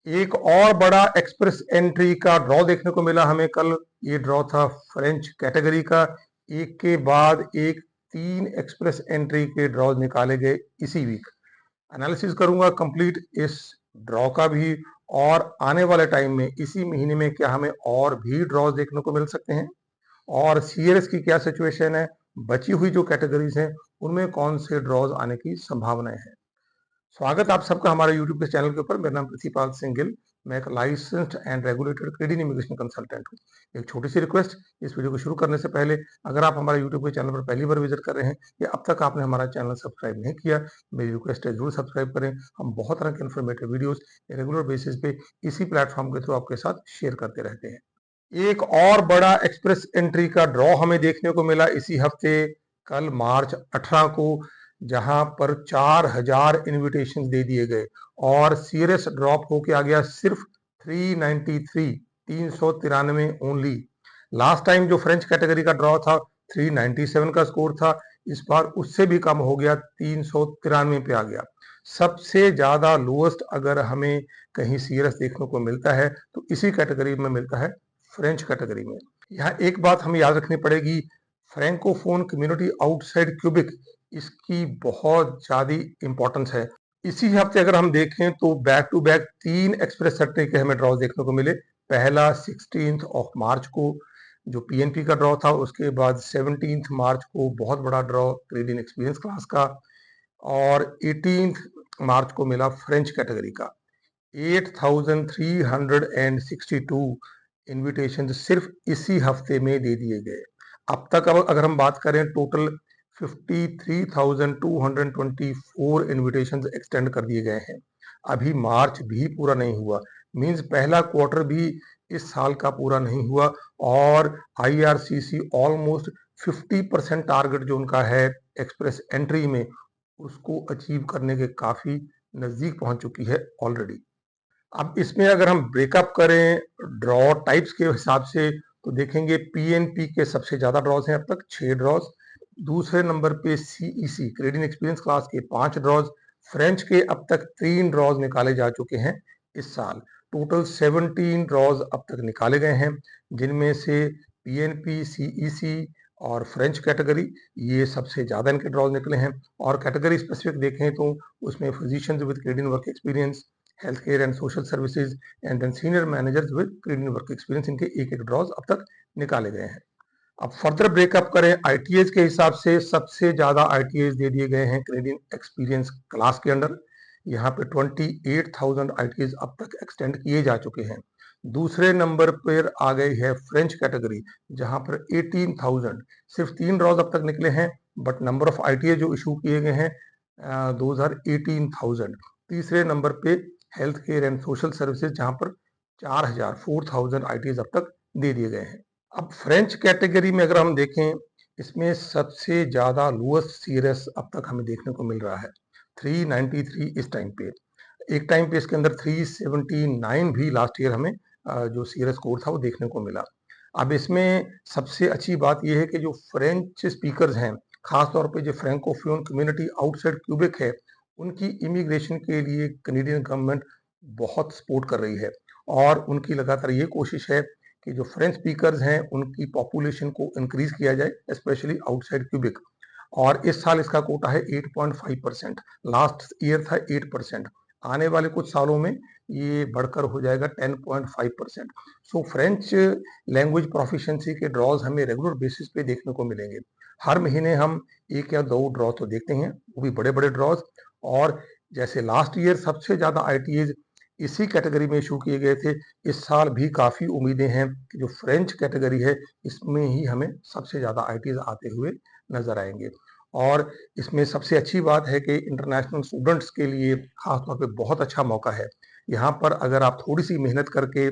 एक और बड़ा एक्सप्रेस एंट्री का ड्रॉ देखने को मिला हमें कल। ये ड्रॉ था फ्रेंच कैटेगरी का। एक के बाद एक 3 एक्सप्रेस एंट्री के ड्रॉ निकाले गए इसी वीक। एनालिसिस करूंगा कंप्लीट इस ड्रॉ का भी, और आने वाले टाइम में इसी महीने में क्या हमें और भी ड्रॉज देखने को मिल सकते हैं, और सीआरएस की क्या सिचुएशन है, बची हुई जो कैटेगरीज हैं उनमें कौन से ड्रॉज आने की संभावनाएं हैं। स्वागत आप सबका हमारे YouTube के चैनल के ऊपर। मेरा नाम पृथ्वीपाल सिंह गिल। मैं एक licensed and regulated credit immigration consultant हूँ। एक छोटी सी रिक्वेस्ट, इस वीडियो को शुरू करने से पहले अगर आप हमारे YouTube के चैनल पर पहली बार विजिट कर रहे हैं या अब तक आपने हमारा चैनल सब्सक्राइब नहीं किया, मेरी रिक्वेस्ट है जरूर सब्सक्राइब करें। हम बहुत तरह के इन्फॉर्मेटिव वीडियोस रेगुलर बेसिस पे इसी प्लेटफॉर्म के थ्रू आपके साथ शेयर करते रहते हैं। एक और बड़ा एक्सप्रेस एंट्री का ड्रॉ हमें देखने को मिला इसी हफ्ते, कल मार्च 18 को, जहां पर 4000 इनविटेशन दे दिए गए और सीरियस ड्रॉप होके आ गया सिर्फ 393 ओनली। लास्ट टाइम जो फ्रेंच कैटेगरी का ड्रॉ था 397 का स्कोर था, इस बार उससे भी कम हो गया, 393 पे आ गया। सबसे ज्यादा लोएस्ट अगर हमें कहीं सीरियस देखने को मिलता है तो इसी कैटेगरी में मिलता है, फ्रेंच कैटेगरी में। यहाँ एक बात हमें याद रखनी पड़ेगी, फ्रैंकोफोन कम्युनिटी आउटसाइड क्यूबिक, इसकी बहुत ज्यादा इंपॉर्टेंस है। इसी हफ्ते अगर हम देखें तो back to back 3 express sector के हमें ड्रॉ देखने को मिले। पहला 16 मार्च को जो पीएनपी का ड्रॉ था, उसके बाद 17 मार्च को बहुत बड़ा ड्रॉ कैनेडियन एक्सपीरियंस क्लास का, और 18 मार्च को मिला फ्रेंच कैटेगरी का। 8362 इनविटेशन सिर्फ इसी हफ्ते में दे दिए गए। अब तक अगर हम बात करें, टोटल 53,224 इनविटेशन एक्सटेंड कर दिए गए हैं। अभी मार्च भी पूरा नहीं हुआ, मींस पहला क्वार्टर भी इस साल का पूरा नहीं हुआ, और आईआरसीसी ऑलमोस्ट 50% टारगेट जो उनका है एक्सप्रेस एंट्री में, उसको अचीव करने के काफी नजदीक पहुंच चुकी है ऑलरेडी। अब इसमें अगर हम ब्रेकअप करें ड्रॉ टाइप्स के हिसाब से तो देखेंगे पीएनपी के सबसे ज्यादा ड्रॉज हैं अब तक, 6 ड्रॉज। दूसरे नंबर पे सीईसी कैनेडियन एक्सपीरियंस क्लास के 5 ड्रॉज। फ्रेंच के अब तक 3 ड्रॉज निकाले जा चुके हैं इस साल। टोटल 17 ड्रॉज अब तक निकाले गए हैं, जिनमें से पीएनपी, सीईसी और फ्रेंच कैटेगरी, ये सबसे ज्यादा इनके ड्रॉज निकले हैं। और कैटेगरी स्पेसिफिक देखें तो उसमें physicians with Canadian work experience, health care and social services and then senior managers with Canadian work experience, इनके एक ड्रॉज अब तक निकाले गए हैं। अब फर्दर ब्रेकअप करें आईटीएस के हिसाब से, सबसे ज्यादा आईटीएस दे दिए गए हैं कैनेडियन एक्सपीरियंस क्लास के अंडर। यहाँ पे 28,000 आईटीएस अब तक एक्सटेंड किए जा चुके हैं। दूसरे नंबर पर आ गई है फ्रेंच कैटेगरी, जहां पर 18,000, सिर्फ 3 ड्रॉज अब तक निकले हैं, बट नंबर ऑफ आईटीएस जो इशू किए गए हैं 18,000। तीसरे नंबर पे health care and social services, जहां पर 4,000 आईटीएस अब तक दे दिए गए हैं। अब फ्रेंच कैटेगरी में अगर हम देखें, इसमें सबसे ज्यादा लोएस्ट सीरियस अब तक हमें देखने को मिल रहा है, 393 इस टाइम पे। एक टाइम पे इसके अंदर 379 भी लास्ट ईयर हमें जो सीरियस स्कोर था वो देखने को मिला। अब इसमें सबसे अच्छी बात यह है कि जो फ्रेंच स्पीकर्स हैं, खासतौर पे जो फ्रैंकोफोन कम्युनिटी आउटसाइड क्यूबेक है, उनकी इमिग्रेशन के लिए कैनेडियन गवर्नमेंट बहुत सपोर्ट कर रही है, और उनकी लगातार ये कोशिश है कि जो फ्रेंच स्पीकर्स हैं उनकी पॉपुलेशन को इंक्रीज किया जाए, स्पेशली आउटसाइड क्यूबिक। और इस साल इसका कोटा है 8.5%, लास्ट ईयर था 8%। आने वाले कुछ सालों में ये बढ़कर हो जाएगा 10.5%। सो फ्रेंच लैंग्वेज प्रोफिशिएंसी के ड्रॉज हमें रेगुलर बेसिस पे देखने को मिलेंगे। हर महीने हम 1 या 2 ड्रॉ तो देखते हैं, वो भी बड़े बड़े ड्रॉज। और जैसे लास्ट ईयर सबसे ज्यादा आईटीएज इसी कैटेगरी में इशू किए गए थे, इस साल भी काफी उम्मीदें हैं कि जो फ्रेंच कैटेगरी है इसमें ही हमें सबसे ज्यादा आईटीएज आते हुए नजर आएंगे। और इसमें सबसे अच्छी बात है कि इंटरनेशनल स्टूडेंट्स के लिए खासतौर पे बहुत अच्छा मौका है। यहाँ पर अगर आप थोड़ी सी मेहनत करके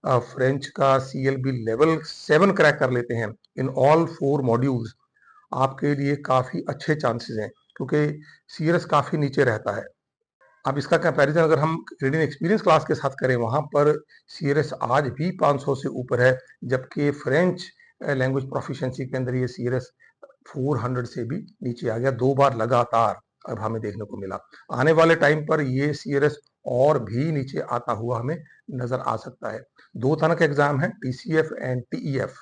फ्रेंच का CLB लेवल 7 क्रैक कर लेते हैं इन ऑल 4 मॉड्यूल्स, आपके लिए काफी अच्छे चांसेस हैं, क्योंकि सीरियस काफी नीचे रहता है। अब इसका कंपैरिजन अगर हम कैनेडियन एक्सपीरियंस क्लास के साथ करें, वहां पर सीरियस आज भी 500 से ऊपर है, जबकि फ्रेंच लैंग्वेज प्रोफिशिएंसी के अंदर ये सीरियस 400 से भी नीचे आ गया 2 बार लगातार। अब हमें देखने को मिला। आने वाले टाइम पर ये सीआरएस और भी नीचे आता हुआ हमें नजर आ सकता है। 2 तरह के एग्जाम हैं, टीसीएफ एंड टीईएफ।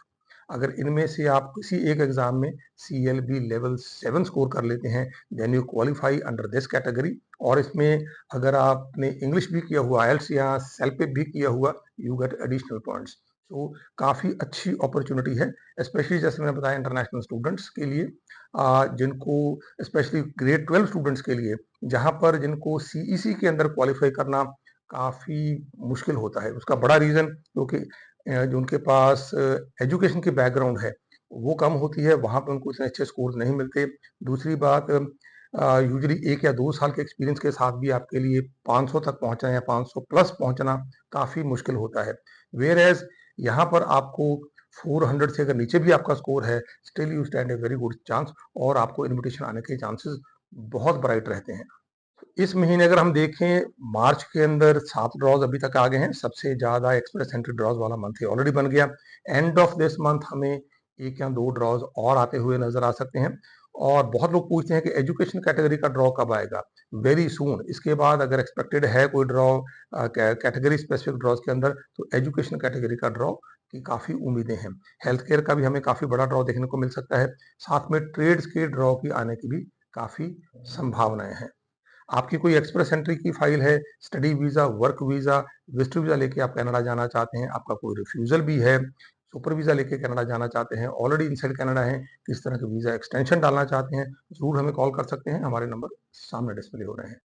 अगर इनमें से आप किसी एक एग्जाम में सीएलबी लेवल 7 स्कोर कर लेते हैं, then you qualify under this category. और इसमें अगर आपने इंग्लिश भी किया हुआ, आईएलटीएस या सेल्फिप भी किया हुआ, यू गेट एडिशनल पॉइंट्स। तो काफ़ी अच्छी अपॉर्चुनिटी है, स्पेशली जैसे मैंने बताया इंटरनेशनल स्टूडेंट्स के लिए, जिनको स्पेशली ग्रेड 12 स्टूडेंट्स के लिए, जहाँ पर जिनको सीईसी के अंदर क्वालिफाई करना काफ़ी मुश्किल होता है। उसका बड़ा रीज़न क्योंकि जो उनके पास एजुकेशन की बैकग्राउंड है वो कम होती है, वहाँ पे उनको इतने अच्छे स्कोर नहीं मिलते। दूसरी बात, यूजुअली 1 या 2 साल के एक्सपीरियंस के साथ भी आपके लिए 500 तक पहुँचना या 500 प्लस पहुँचना काफ़ी मुश्किल होता है। वेयर एज़ यहाँ पर आपको 400 से अगर नीचे भी आपका स्कोर है, still you stand a very good chance, और आपको इन्विटेशन आने के चांसेस बहुत ब्राइट रहते हैं। इस महीने अगर हम देखें, मार्च के अंदर 7 ड्रॉज अभी तक आ गए हैं। सबसे ज़्यादा एक्सप्रेस एंट्री ड्रॉज वाला मंथ ये ऑलरेडी बन गया। एंड ऑफ दिस मंथ हमें 1 या 2 ड्रॉज और आते हुए नजर आ सकते हैं। और बहुत लोग पूछते हैं कि एजुकेशन कैटेगरी का ड्रॉ कब आएगा? Very soon. इसके बाद अगर एक्सपेक्टेड है कोई ड्रॉ कैटेगरी स्पेसिफिक ड्रॉज के अंदर, तो एजुकेशन कैटेगरी का ड्रॉ की काफ़ी उम्मीदें हैं। हेल्थ केयर का भी हमें काफ़ी बड़ा ड्रॉ देखने को मिल सकता है। साथ में ट्रेड्स के ड्रॉ की आने की भी काफ़ी संभावनाएं हैं। आपकी कोई एक्सप्रेस एंट्री की फाइल है, study visa, work visa, visitor visa लेके आप कनाडा जाना चाहते हैं, आपका कोई रिफ्यूजल भी है, सुपर वीजा लेके कनाडा जाना चाहते हैं, ऑलरेडी इनसाइड कनाडा है, किस तरह के वीजा एक्सटेंशन डालना चाहते हैं, जरूर हमें कॉल कर सकते हैं। हमारे नंबर सामने डिस्प्ले हो रहे हैं।